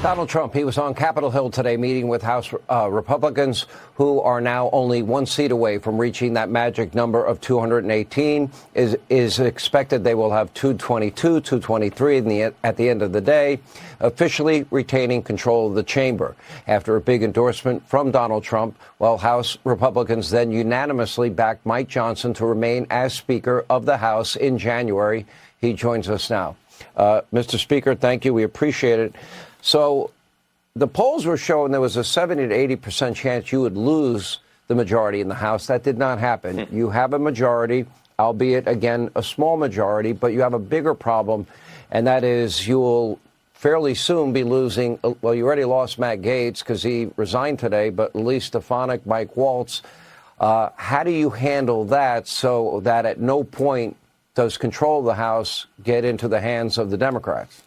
Donald Trump, he was on Capitol Hill today meeting with House Republicans who are now only one seat away from reaching that magic number of 218. Is expected they will have 222, 223 at the end of the day, officially retaining control of the chamber. After a big endorsement from Donald Trump, while House Republicans then unanimously backed Mike Johnson to remain as Speaker of the House in January. He joins us now. Mr. Speaker, thank you. We appreciate it. So the polls were showing there was a 70 to 80% chance you would lose the majority in the House. That did not happen. You have a majority, albeit, again, a small majority, but you have a bigger problem, and that is you will fairly soon be losing. Well, you already lost Matt Gaetz because he resigned today, but at least Stonic, Mike Waltz. How do you handle that so that at no point does control of the House get into the hands of the Democrats?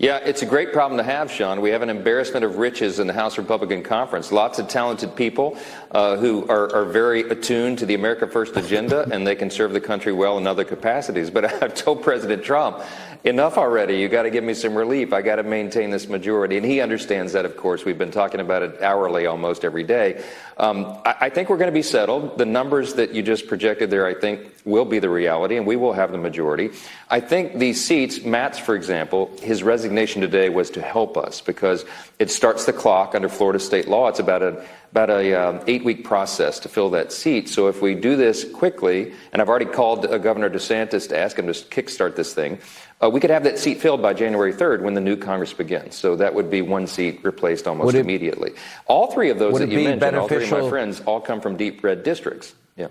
Yeah, it's a great problem to have, Sean. We have an embarrassment of riches in the House Republican Conference. Lots of talented people who are very attuned to the America First agenda, and they can serve the country well in other capacities. But I've told President Trump, enough already. You got to give me some relief. I got to maintain this majority. And he understands that, of course. We've been talking about it hourly almost every day. I think we're going to be settled. The numbers that you just projected there, I think, will be the reality, and we will have the majority. I think these seats, Matt's, for example, his resignation today was to help us because it starts the clock under Florida state law. It's about a 8-week process to fill that seat. So if we do this quickly, and I've already called Governor DeSantis to ask him to kickstart this thing, we could have that seat filled by January 3rd when the new Congress begins. So that would be one seat replaced almost immediately. All three of those that you mentioned, all three of my friends, all come from deep red districts. Yeah.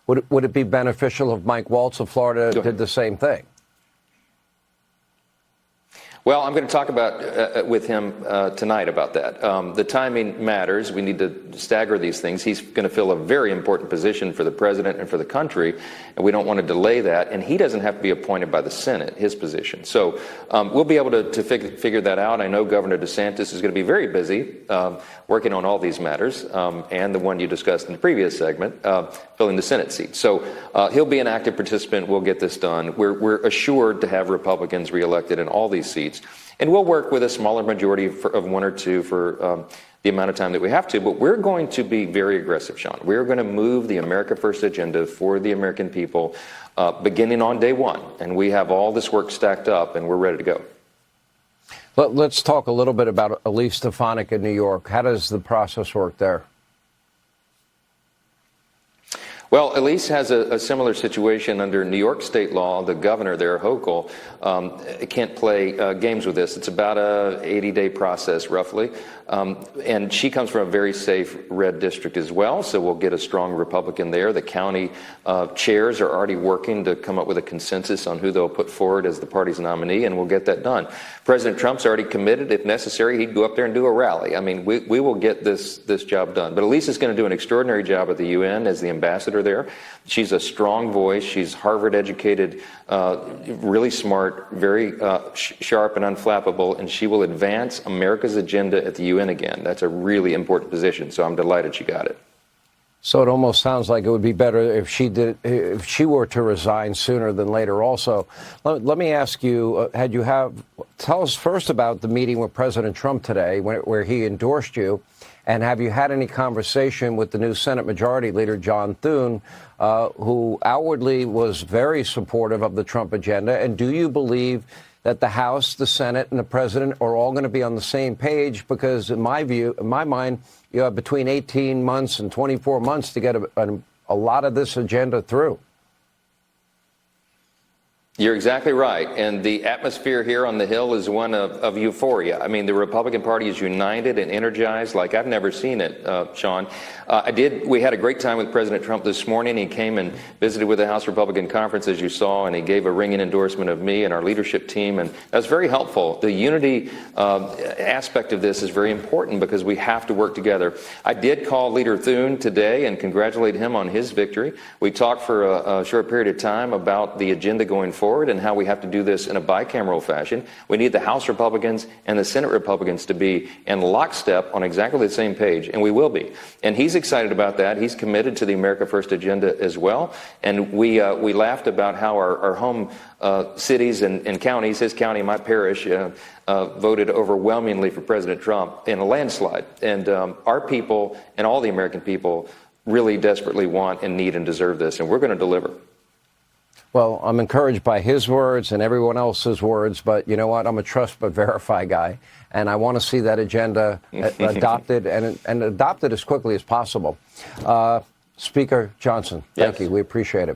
Would it be beneficial if Mike Waltz of Florida did the same thing? Well, I'm going to talk about with him tonight about that. The timing matters. We need to stagger these things. He's going to fill a very important position for the president and for the country, and we don't want to delay that. And he doesn't have to be appointed by the Senate, his position. So we'll be able to figure that out. I know Governor DeSantis is going to be very busy working on all these matters, and the one you discussed in the previous segment, filling the Senate seat. So he'll be an active participant. We'll get this done. We're assured to have Republicans reelected in all these seats. And we'll work with a smaller majority of one or two for the amount of time that we have to. But we're going to be very aggressive, Sean. We're going to move the America First agenda for the American people beginning on day one. And we have all this work stacked up, and we're ready to go. Let's talk a little bit about Elise Stefanik in New York. How does the process work there? Well, Elise has a similar situation under New York state law. The governor there, Hochul, can't play games with this. It's about a 80-day process, roughly. And she comes from a very safe red district as well, so we'll get a strong Republican there. The county chairs are already working to come up with a consensus on who they'll put forward as the party's nominee, and we'll get that done. President Trump's already committed. If necessary, he'd go up there and do a rally. I mean, we will get this job done. But Elise is going to do an extraordinary job at the UN as the ambassador there. She's a strong voice. She's Harvard-educated, really smart, very sharp and unflappable, and she will advance America's agenda at the UN again. That's a really important position, so I'm delighted she got it. So it almost sounds like it would be better if she were to resign sooner than later. Also, let me ask you: tell us first about the meeting with President Trump today, where he endorsed you, and have you had any conversation with the new Senate Majority Leader John Thune, who outwardly was very supportive of the Trump agenda? And do you believe that the House, the Senate, and the President are all going to be on the same page? Because in my mind, you have between 18 months and 24 months to get a lot of this agenda through. You're exactly right. And the atmosphere here on the Hill is one of euphoria. I mean, the Republican Party is united and energized like I've never seen it, Sean. We had a great time with President Trump this morning. He came and visited with the House Republican Conference, as you saw, and he gave a ringing endorsement of me and our leadership team. And that's very helpful. The unity aspect of this is very important because we have to work together. I did call Leader Thune today and congratulate him on his victory. We talked for a short period of time about the agenda going forward. forward and how we have to do this in a bicameral fashion. We need the House Republicans and the Senate Republicans to be in lockstep on exactly the same page, and we will be. And he's excited about that. He's committed to the America First agenda as well. And we laughed about how our home cities and counties, his county, my parish, voted overwhelmingly for President Trump in a landslide. And our people and all the American people really desperately want and need and deserve this, and we're going to deliver. Well, I'm encouraged by his words and everyone else's words, but you know what? I'm a trust but verify guy, and I want to see that agenda adopted and adopted as quickly as possible. Speaker Johnson, thank you. We appreciate it.